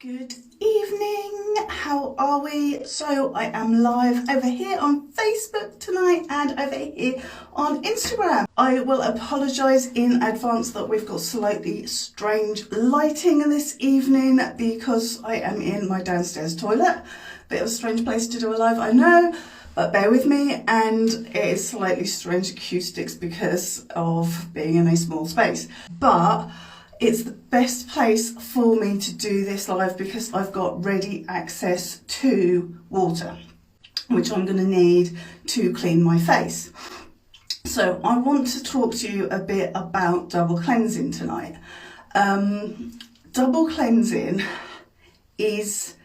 Good evening, how are we? So I am live over here on Facebook tonight and over here on Instagram. I will apologise in advance that we've got slightly strange lighting this evening because I am in my downstairs toilet. Bit of a strange place to do a live, I know, but bear with me, and it is slightly strange acoustics because of being in a small space. But it's the best place for me to do this live because I've got ready access to water, which I'm going to need to clean my face. So I want to talk to you a bit about double cleansing tonight. Double cleansing is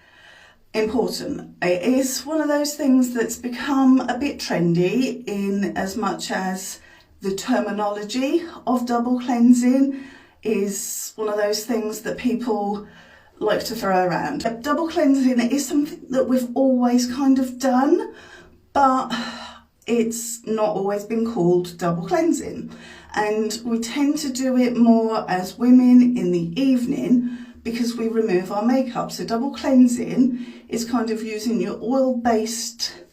important. It is one of those things that's become a bit trendy in as much as the terminology of double cleansing is one of those things that people like to throw around. Double cleansing is something that we've always kind of done, but it's not always been called double cleansing. And we tend to do it more as women in the evening because we remove our makeup. So double cleansing is kind of using your oil-based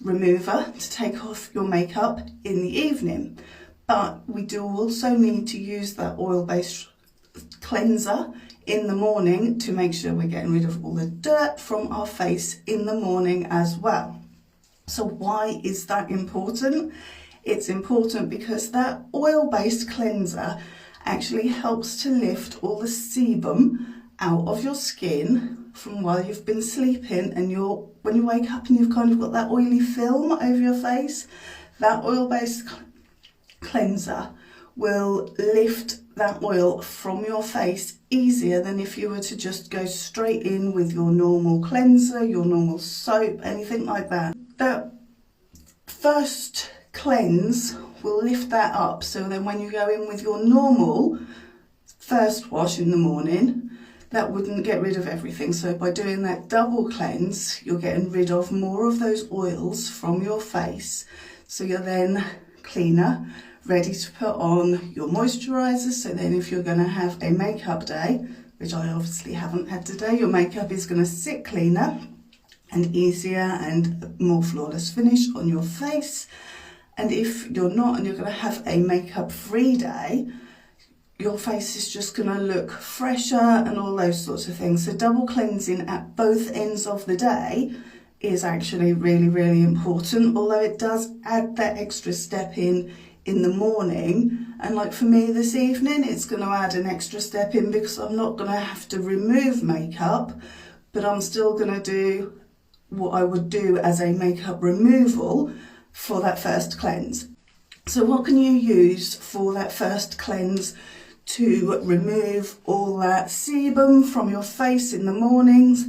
remover to take off your makeup in the evening. But we do also need to use that oil-based cleanser in the morning to make sure we're getting rid of all the dirt from our face in the morning as well. So why is that important? It's important because that oil-based cleanser actually helps to lift all the sebum out of your skin from while you've been sleeping, and when you wake up and you've kind of got that oily film over your face, that oil-based cleanser will lift that oil from your face easier than if you were to just go straight in with your normal cleanser, your normal soap, anything like that. That first cleanse will lift that up, so then when you go in with your normal first wash in the morning, that wouldn't get rid of everything. So by doing that double cleanse, you're getting rid of more of those oils from your face, so you're then cleaner, ready to put on your moisturiser. So then if you're going to have a makeup day, which I obviously haven't had today, your makeup is going to sit cleaner and easier and more flawless finish on your face. And if you're not and you're going to have a makeup free day, your face is just going to look fresher and all those sorts of things. So double cleansing at both ends of the day is actually really, really important, although it does add that extra step in the morning. And like for me this evening, it's going to add an extra step in because I'm not going to have to remove makeup, but I'm still going to do what I would do as a makeup removal for that first cleanse. So what can you use for that first cleanse to remove all that sebum from your face in the mornings?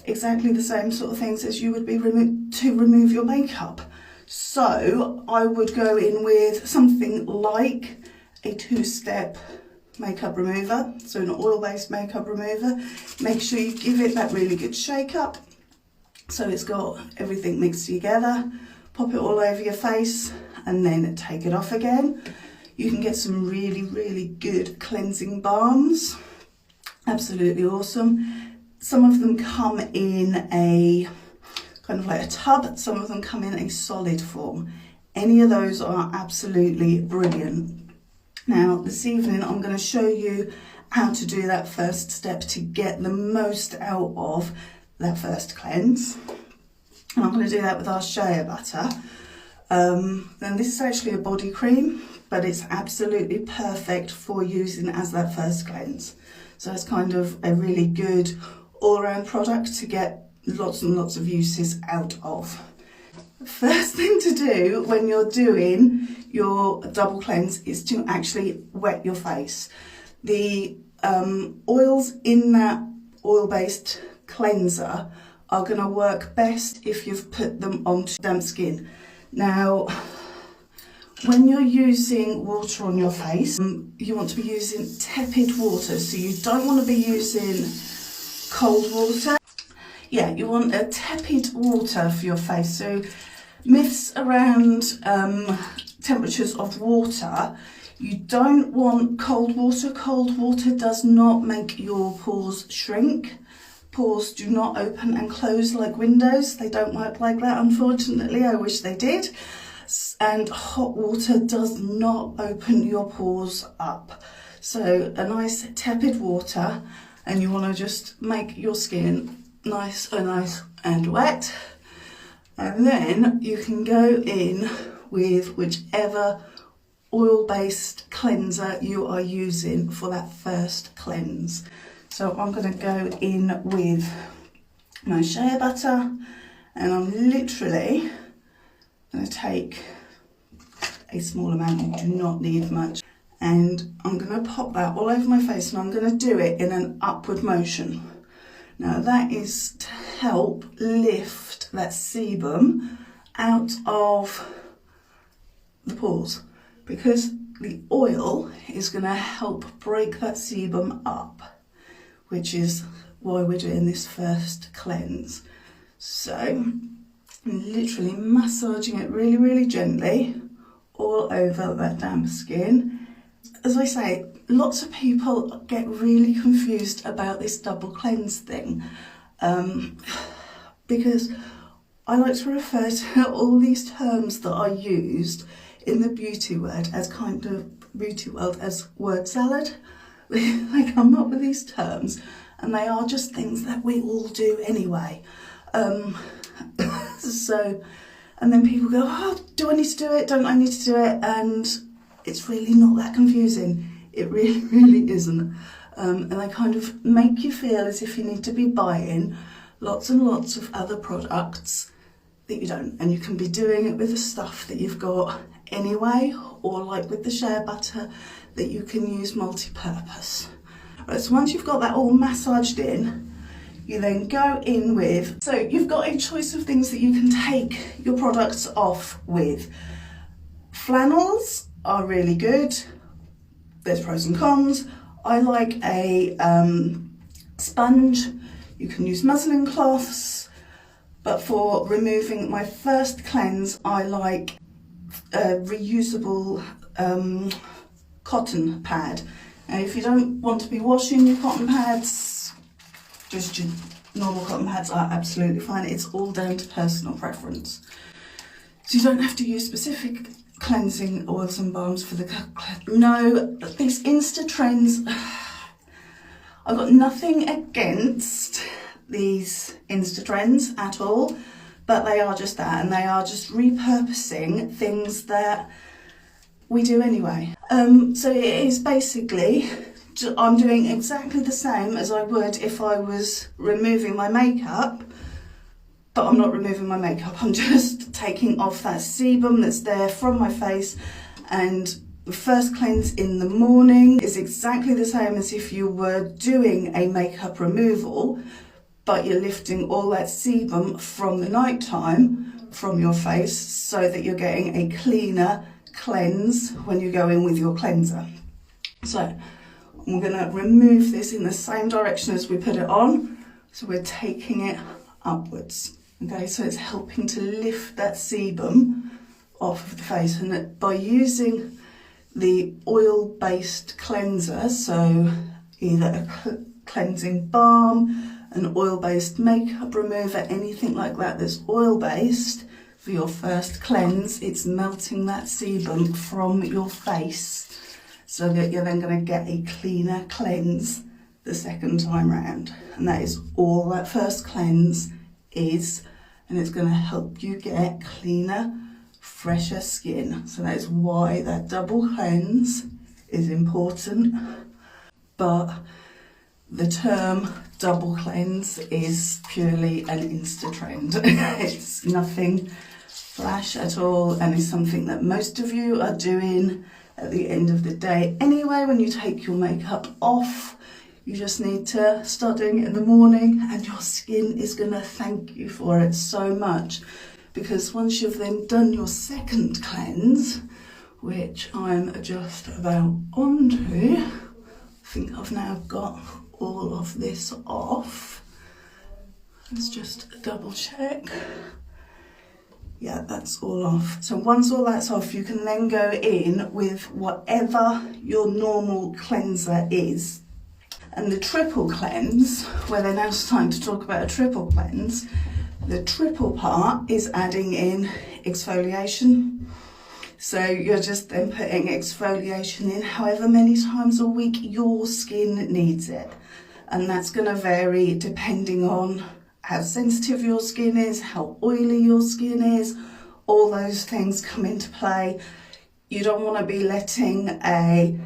Exactly the same sort of things as you would be to remove your makeup. So I would go in with something like a two-step makeup remover, so an oil-based makeup remover. Make sure you give it that really good shake up so it's got everything mixed together. Pop it all over your face and then take it off again. You can get some really, really good cleansing balms. Absolutely awesome. Some of them come in a kind of like a tub, some of them come in a solid form. Any of those are absolutely brilliant. Now this evening I'm going to show you how to do that first step to get the most out of that first cleanse. And I'm going to do that with our Shea butter. Then this is actually a body cream, but it's absolutely perfect for using as that first cleanse. So it's kind of a really good all-round product to get lots and lots of uses out of. The first thing to do when you're doing your double cleanse is to actually wet your face. The oils in that oil-based cleanser are going to work best if you've put them onto damp skin. Now, when you're using water on your face, you want to be using tepid water, so you don't want to be using cold water. Yeah, you want a tepid water for your face. So myths around temperatures of water, you don't want cold water. Cold water does not make your pores shrink. pores do not open and close like windows. They don't work like that, unfortunately. I wish they did. And hot water does not open your pores up. So a nice tepid water, and you want to just make your skin nice and wet. And then you can go in with whichever oil-based cleanser you are using for that first cleanse. So I'm going to go in with my shea butter, and I'm literally going to take a small amount. You do not need much. And I'm going to pop that all over my face, and I'm going to do it in an upward motion. Now that is to help lift that sebum out of the pores, because the oil is going to help break that sebum up, which is why we're doing this first cleanse. So I'm literally massaging it really gently all over that damp skin. As I say, lots of people get really confused about this double cleanse thing, because I like to refer to all these terms that are used in the beauty world as word salad. They come up with these terms, and they are just things that we all do anyway. So, and then people go, oh, do I need to do it? Don't I need to do it? And it's really not that confusing. It really isn't. And they kind of make you feel as if you need to be buying lots and lots of other products that you don't. And you can be doing it with the stuff that you've got anyway, or like with the shea butter, that you can use multi-purpose. Right, so once you've got that all massaged in, you then go in with, so you've got a choice of things that you can take your products off with. Flannels are really good. There's pros and cons. I like a sponge. You can use muslin cloths, but for removing my first cleanse, I like a reusable cotton pad. Now, if you don't want to be washing your cotton pads, just your normal cotton pads are absolutely fine. It's all down to personal preference. So you don't have to use specific cleansing oils and balms for the no, these Insta trends. I've got nothing against these Insta trends at all, but they are just that, and they are just repurposing things that we do anyway. So it is basically, I'm doing exactly the same as I would if I was removing my makeup, but I'm not removing my makeup. I'm just taking off that sebum that's there from my face. And the first cleanse in the morning is exactly the same as if you were doing a makeup removal, but you're lifting all that sebum from the night time from your face, so that you're getting a cleaner cleanse when you go in with your cleanser. So I'm going to remove this in the same direction as we put it on. So we're taking it upwards. Okay, so it's helping to lift that sebum off of the face, and that by using the oil-based cleanser, so either a cleansing balm, an oil-based makeup remover, anything like that that's oil-based, for your first cleanse, it's melting that sebum from your face, so that you're then going to get a cleaner cleanse the second time round. And that is all that first cleanse is, and it's going to help you get cleaner, fresher skin. So that is why that double cleanse is important. But the term double cleanse is purely an Insta trend. It's nothing flash at all, and it's something that most of you are doing at the end of the day anyway. When you take your makeup off, you just need to start doing it in the morning, and your skin is going to thank you for it so much, because once you've then done your second cleanse, which I'm just about onto, I think I've now got all of this off. Let's just double check. Yeah, that's all off. So once all that's off, you can then go in with whatever your normal cleanser is. And the triple cleanse, where then now it's time to talk about a triple cleanse, the triple part is adding in exfoliation. So you're just then putting exfoliation in however many times a week your skin needs it. And that's going to vary depending on how sensitive your skin is, how oily your skin is, all those things come into play. You don't want to be letting a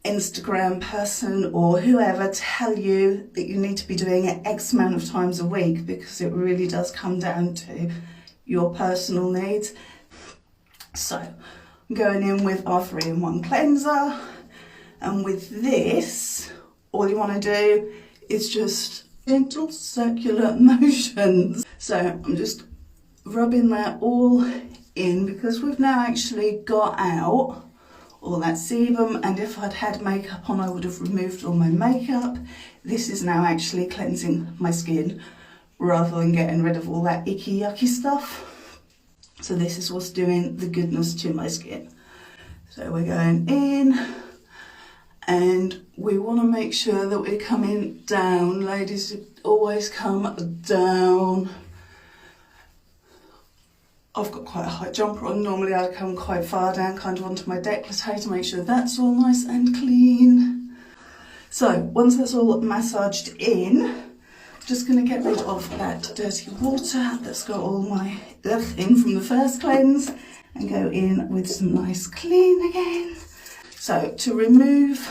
Instagram person or whoever tell you that you need to be doing it X amount of times a week, because it really does come down to your personal needs. So I'm going in with our 3-in-1 cleanser, and with this, all you want to do is just gentle circular motions. So I'm just rubbing that all in, because we've now actually got out all that sebum, and if I'd had makeup on I would have removed all my makeup. This is now actually cleansing my skin rather than getting rid of all that icky yucky stuff. So this is what's doing the goodness to my skin. So we're going in, and we want to make sure that we're coming down. Ladies, always come down. I've got quite a high jumper on. Normally I'd come quite far down, kind of onto my décolleté, to make sure that's all nice and clean. So once that's all massaged in, I'm just going to get rid of that dirty water that's got all my ugh in from the first cleanse, and go in with some nice clean again. So to remove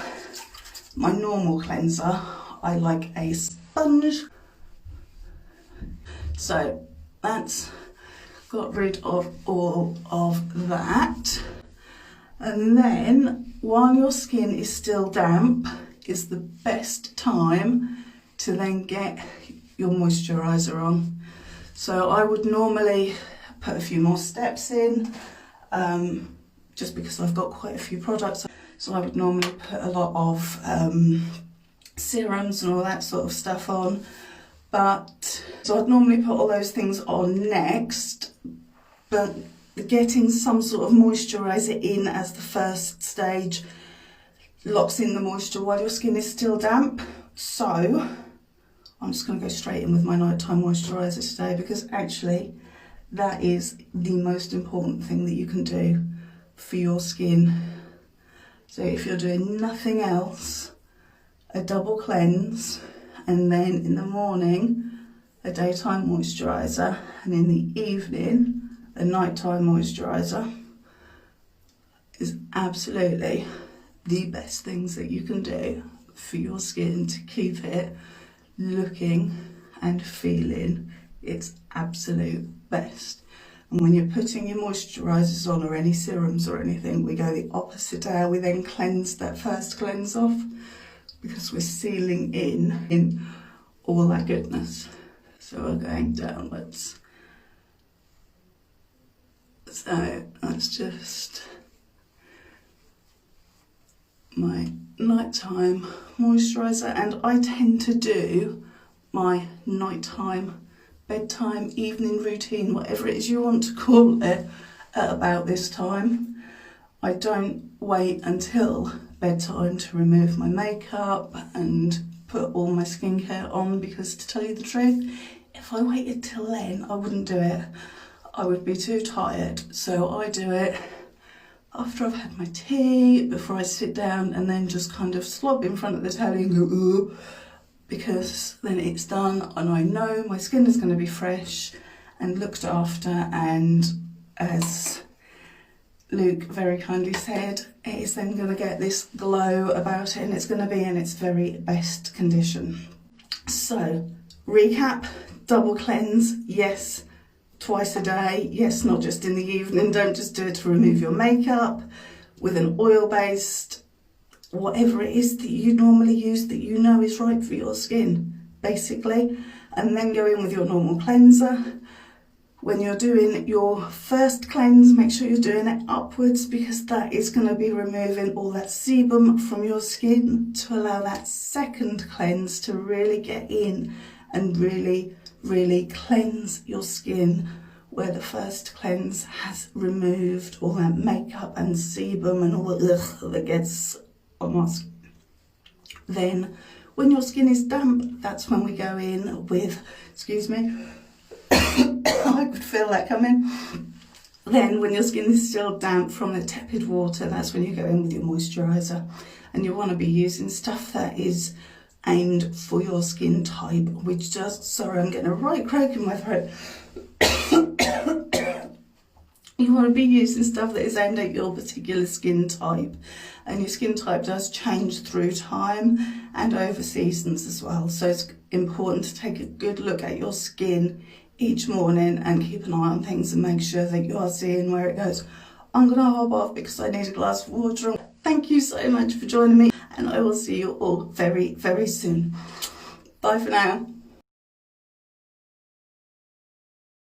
my normal cleanser, I like a sponge. So that's got rid of all of that. And then while your skin is still damp is the best time to then get your moisturiser on. So I would normally put a few more steps in, just because I've got quite a few products. So I would normally put a lot of serums and all that sort of stuff on. But so I'd normally put all those things on next, but getting some sort of moisturiser in as the first stage locks in the moisture while your skin is still damp. So I'm just going to go straight in with my nighttime moisturiser today, because actually that is the most important thing that you can do for your skin. So if you're doing nothing else, a double cleanse, and then in the morning a daytime moisturiser, and in the evening a nighttime moisturiser, is absolutely the best things that you can do for your skin to keep it looking and feeling its absolute best. And when you're putting your moisturisers on, or any serums or anything, we go the opposite how we then cleanse that first cleanse off, because we're sealing in all that goodness. So we're going downwards. So that's just my nighttime moisturiser, and I tend to do my nighttime, bedtime, evening routine, whatever it is you want to call it, at about this time. I don't wait until bedtime to remove my makeup and put all my skincare on, because to tell you the truth, if I waited till then I wouldn't do it. I would be too tired. So I do it after I've had my tea, before I sit down, and then just kind of slob in front of the telly and go, ooh, because then it's done and I know my skin is going to be fresh and looked after, and as Luke very kindly said, it is then going to get this glow about it, and it's going to be in its very best condition. So, recap, double cleanse, yes, twice a day, yes, not just in the evening, don't just do it to remove your makeup, with an oil-based, whatever it is that you normally use that you know is right for your skin, basically, and then go in with your normal cleanser. When you're doing your first cleanse, make sure you're doing it upwards, because that is going to be removing all that sebum from your skin to allow that second cleanse to really get in and really cleanse your skin, where the first cleanse has removed all that makeup and sebum and all the ugh that gets on our skin. Then When your skin is damp, that's when we go in with, excuse me, I could feel that coming. Then when your skin is still damp from the tepid water, that's when you go in with your moisturiser. And you want to be using stuff that is aimed for your skin type, which just, sorry, I'm getting a right croak in my throat. You want to be using stuff that is aimed at your particular skin type, and your skin type does change through time and over seasons as well. So it's important to take a good look at your skin each morning and keep an eye on things and make sure that you are seeing where it goes. I'm going to hop off because I need a glass of water. Thank you so much for joining me, and I will see you all very, very soon. Bye for now.